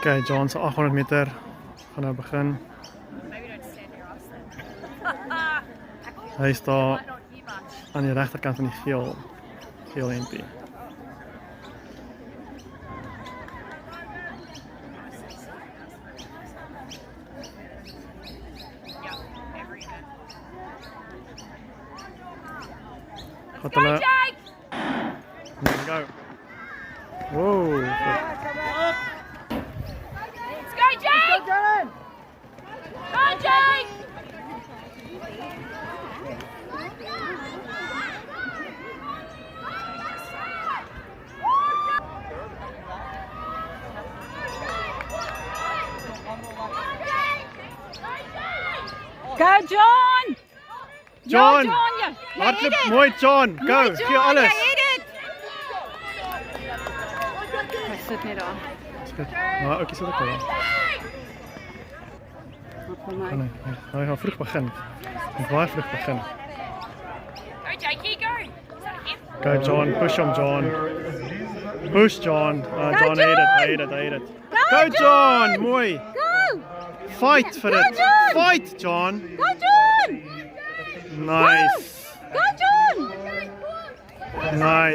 Okay, John se 800 meter gaan nou begin. Hy is daar aan die regterkant van die geel hempie. Gaat hulle... There we go. Whoa. Let's go, Jake! Go, Jake! Go, John! John! Ja, John, ja. Hardloop mooi, John. Go, Mooi, gee John, alles. jy het dit. Hy sit net daar. Dis goed. Maar oukie sit ook daar. Hy gaan vroeg begin. Hy baie vroeg begin. Go, Jakey, go! Go, John. Push him, John. Push, John. John, hy het dit. Go, John. Mooi. Go! Fight vir dit. John. Fight, John. Go, John! Nice. Go, John! Nice.